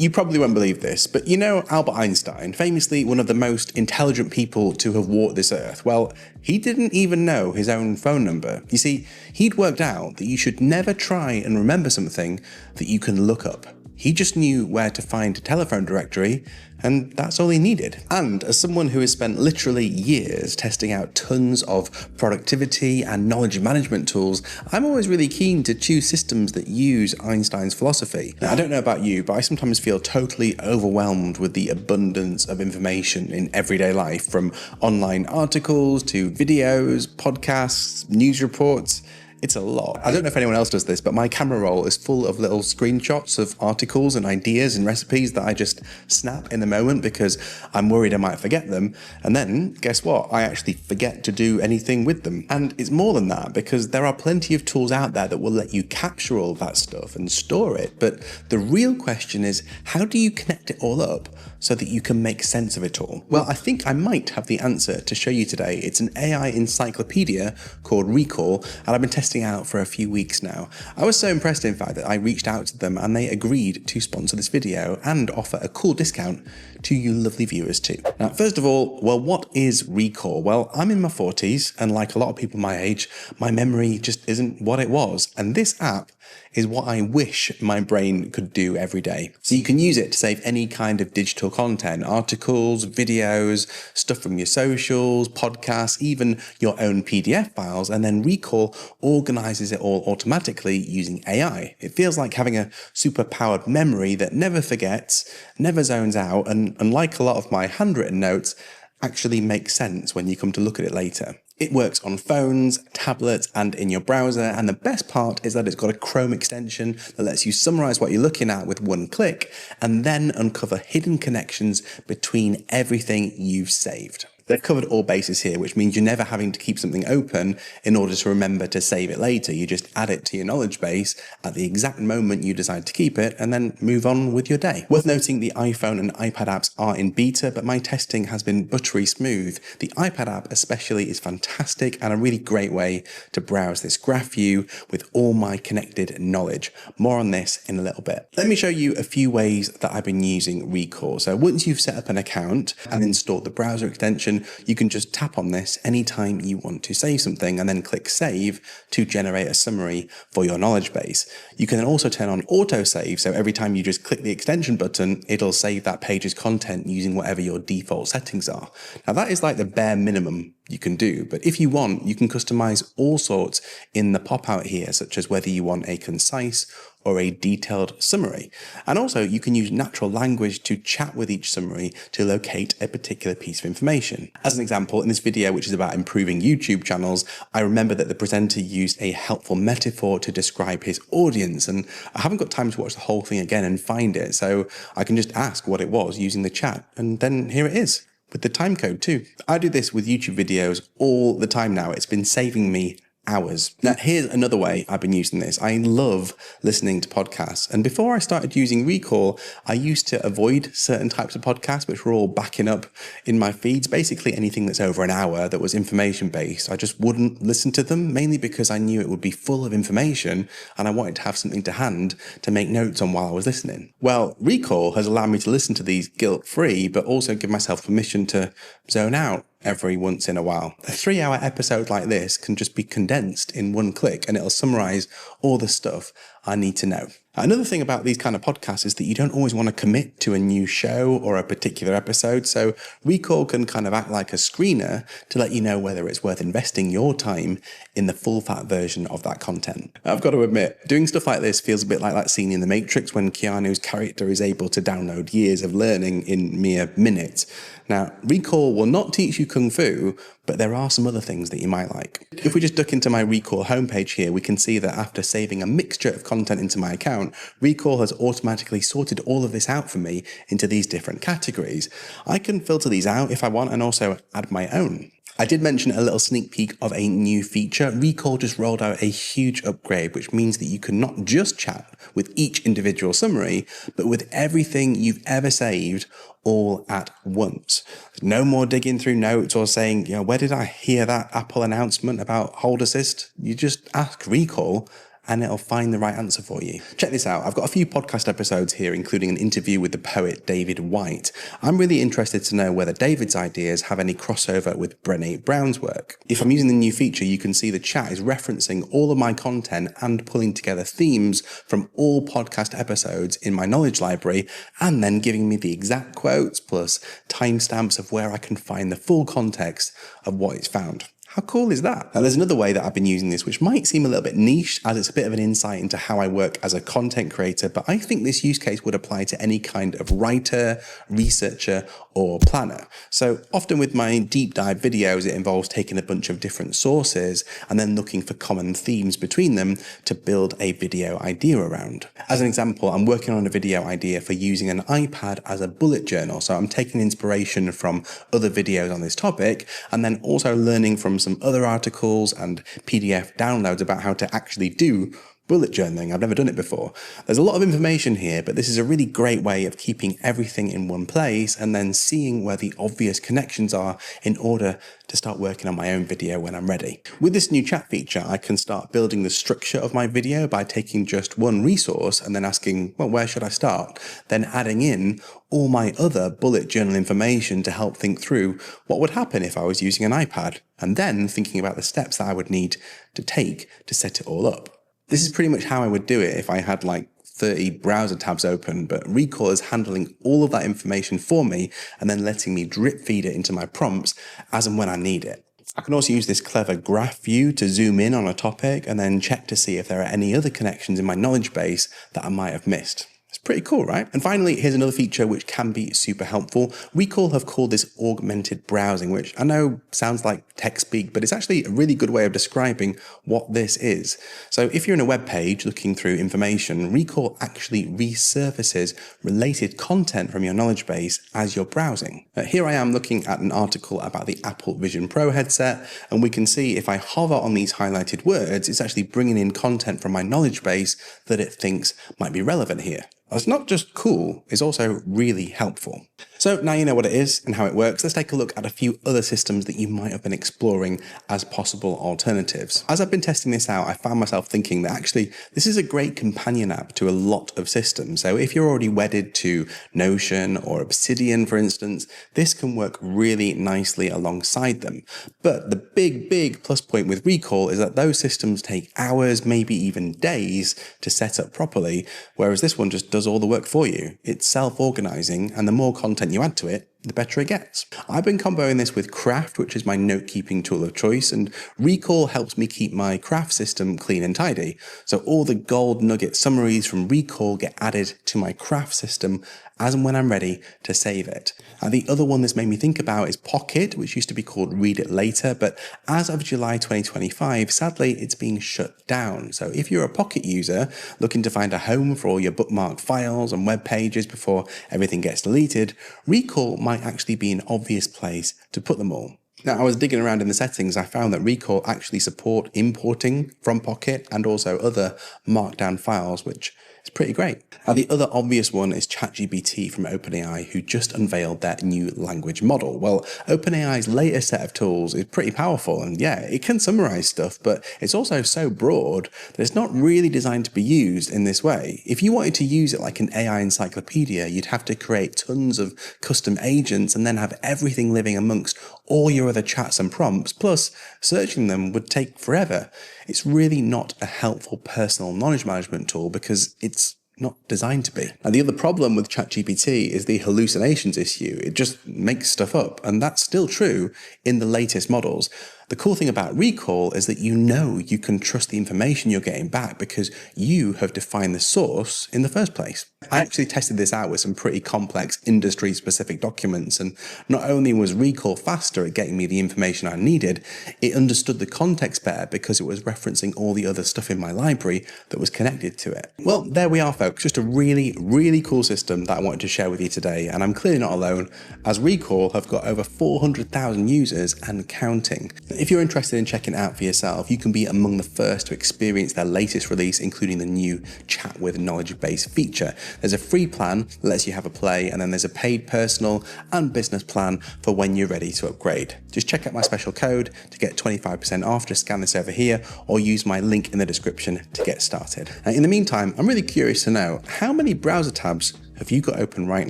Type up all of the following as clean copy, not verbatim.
You probably won't believe this, but you know Albert Einstein, famously one of the most intelligent people to have walked this earth? Well, he didn't even know his own phone number. You see, he'd worked out that you should never try and remember something that you can look up. He just knew where to find a telephone directory, and that's all he needed. And as someone who has spent literally years testing out tons of productivity and knowledge management tools, I'm always really keen to choose systems that use Einstein's philosophy. Now, I don't know about you, but I sometimes feel totally overwhelmed with the abundance of information in everyday life, from online articles to videos, podcasts, news reports. It's a lot. I don't know if anyone else does this, but my camera roll is full of little screenshots of articles and ideas and recipes that I just snap in the moment because I'm worried I might forget them. And then, guess what? I actually forget to do anything with them. And it's more than that, because there are plenty of tools out there that will let you capture all that stuff and store it. But the real question is, how do you connect it all up so that you can make sense of it all? Well, I think I might have the answer to show you today. It's an AI encyclopedia called Recall, and I've been testing out for a few weeks now. I was so impressed, in fact, that I reached out to them and they agreed to sponsor this video and offer a cool discount to you lovely viewers too. Now, first of all, well, what is Recall? Well, I'm in my 40s, and like a lot of people my age, my memory just isn't what it was. And this app is what I wish my brain could do every day. So you can use it to save any kind of digital content, articles, videos, stuff from your socials, podcasts, even your own PDF files, and then Recall organizes it all automatically using AI. It feels like having a super powered memory that never forgets, never zones out, and unlike a lot of my handwritten notes, actually makes sense when you come to look at it later. It works on phones, tablets, and in your browser, and the best part is that it's got a Chrome extension that lets you summarize what you're looking at with one click, and then uncover hidden connections between everything you've saved. They've covered all bases here, which means you're never having to keep something open in order to remember to save it later. You just add it to your knowledge base at the exact moment you decide to keep it, and then move on with your day. Worth noting, the iPhone and iPad apps are in beta, but my testing has been buttery smooth. The iPad app especially is fantastic and a really great way to browse this graph view with all my connected knowledge. More on this in a little bit. Let me show you a few ways that I've been using Recall. So once you've set up an account and installed the browser extension, you can just tap on this anytime you want to save something and then click save to generate a summary for your knowledge base. You can then also turn on autosave, so every time you just click the extension button, it'll save that page's content using whatever your default settings are. Now that is like the bare minimum you can do, but if you want, you can customize all sorts in the pop out here, such as whether you want a concise or a detailed summary. And also you can use natural language to chat with each summary to locate a particular piece of information. As an example, in this video, which is about improving YouTube channels, I remember that the presenter used a helpful metaphor to describe his audience, and I haven't got time to watch the whole thing again and find it, so I can just ask what it was using the chat, and then here it is, with the time code too. I do this with YouTube videos all the time now. It's been saving me hours. Now, here's another way I've been using this. I love listening to podcasts. And before I started using Recall, I used to avoid certain types of podcasts, which were all backing up in my feeds. Basically anything that's over an hour that was information based, I just wouldn't listen to them, mainly because I knew it would be full of information and I wanted to have something to hand to make notes on while I was listening. Well, Recall has allowed me to listen to these guilt-free, but also give myself permission to zone out every once in a while. A 3-hour episode like this can just be condensed in one click and it'll summarize all the stuff I need to know. Another thing about these kind of podcasts is that you don't always want to commit to a new show or a particular episode, so Recall can kind of act like a screener to let you know whether it's worth investing your time in the full fat version of that content. I've got to admit, doing stuff like this feels a bit like that scene in The Matrix when Keanu's character is able to download years of learning in mere minutes. Now, Recall will not teach you Kung Fu, but there are some other things that you might like. If we just duck into my Recall homepage here, we can see that after saving a mixture of content into my account, Recall has automatically sorted all of this out for me into these different categories. I can filter these out if I want and also add my own. I did mention a little sneak peek of a new feature. Recall just rolled out a huge upgrade, which means that you can not just chat with each individual summary, but with everything you've ever saved all at once. No more digging through notes or saying, where did I hear that Apple announcement about hold assist? You just ask Recall and it'll find the right answer for you. Check this out. I've got a few podcast episodes here, including an interview with the poet David White. I'm really interested to know whether David's ideas have any crossover with Brené Brown's work. If I'm using the new feature, you can see the chat is referencing all of my content and pulling together themes from all podcast episodes in my knowledge library, and then giving me the exact quotes plus timestamps of where I can find the full context of what it's found. How cool is that? Now, there's another way that I've been using this, which might seem a little bit niche, as it's a bit of an insight into how I work as a content creator, but I think this use case would apply to any kind of writer, researcher, or planner. So often with my deep dive videos, it involves taking a bunch of different sources and then looking for common themes between them to build a video idea around. As an example, I'm working on a video idea for using an iPad as a bullet journal. So I'm taking inspiration from other videos on this topic, and then also learning from some other articles and PDF downloads about how to actually do bullet journaling. I've never done it before. There's a lot of information here, but this is a really great way of keeping everything in one place and then seeing where the obvious connections are in order to start working on my own video when I'm ready. With this new chat feature, I can start building the structure of my video by taking just one resource and then asking, well, where should I start? Then adding in all my other bullet journal information to help think through what would happen if I was using an iPad, and then thinking about the steps that I would need to take to set it all up. This is pretty much how I would do it if I had like 30 browser tabs open, but Recall is handling all of that information for me and then letting me drip feed it into my prompts as and when I need it. I can also use this clever graph view to zoom in on a topic and then check to see if there are any other connections in my knowledge base that I might have missed. It's pretty cool, right? And finally, here's another feature which can be super helpful. Recall have called this augmented browsing, which I know sounds like tech speak, but it's actually a really good way of describing what this is. So if you're in a web page looking through information, Recall actually resurfaces related content from your knowledge base as you're browsing. Here I am looking at an article about the Apple Vision Pro headset, and we can see if I hover on these highlighted words, it's actually bringing in content from my knowledge base that it thinks might be relevant here. It's not just cool, it's also really helpful. So now you know what it is and how it works, let's take a look at a few other systems that you might have been exploring as possible alternatives. As I've been testing this out, I found myself thinking that actually this is a great companion app to a lot of systems. So if you're already wedded to Notion or Obsidian, for instance, this can work really nicely alongside them. But the big plus point with Recall is that those systems take hours, maybe even days to set up properly, whereas this one just does all the work for you. It's self-organizing, and the more content you add to it, the better it gets. I've been comboing this with Craft, which is my note-keeping tool of choice, and Recall helps me keep my Craft system clean and tidy. So all the gold nugget summaries from Recall get added to my Craft system as and when I'm ready to save it. And the other one this made me think about is Pocket, which used to be called Read It Later, but as of July 2025, sadly, it's being shut down. So if you're a Pocket user looking to find a home for all your bookmarked files and web pages before everything gets deleted, Recall might actually be an obvious place to put them all. Now, I was digging around in the settings, I found that Recall actually support importing from Pocket and also other markdown files, which is pretty great. Now, the other obvious one is ChatGPT from OpenAI, who just unveiled their new language model. Well, OpenAI's latest set of tools is pretty powerful, and yeah, it can summarize stuff, but it's also so broad that it's not really designed to be used in this way. If you wanted to use it like an AI encyclopedia, you'd have to create tons of custom agents and then have everything living amongst all your other chats and prompts, plus searching them would take forever. It's really not a helpful personal knowledge management tool because it's not designed to be. Now, the other problem with ChatGPT is the hallucinations issue. It just makes stuff up, and that's still true in the latest models. The cool thing about Recall is that you can trust the information you're getting back because you have defined the source in the first place. I actually tested this out with some pretty complex industry-specific documents, and not only was Recall faster at getting me the information I needed, it understood the context better because it was referencing all the other stuff in my library that was connected to it. Well, there we are, folks. Just a really cool system that I wanted to share with you today, and I'm clearly not alone, as Recall have got over 400,000 users and counting. if you're interested in checking it out for yourself, you can be among the first to experience their latest release, including the new Chat with Knowledge Base feature. There's a free plan that lets you have a play, and then there's a paid personal and business plan for when you're ready to upgrade. Just check out my special code to get 25% off. Just scan this over here or use my link in the description to get started. In the meantime, I'm really curious to know, how many browser tabs have you got open right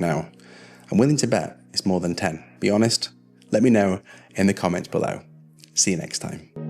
now? I'm willing to bet it's more than 10. Be honest. Let me know in the comments below. See you next time.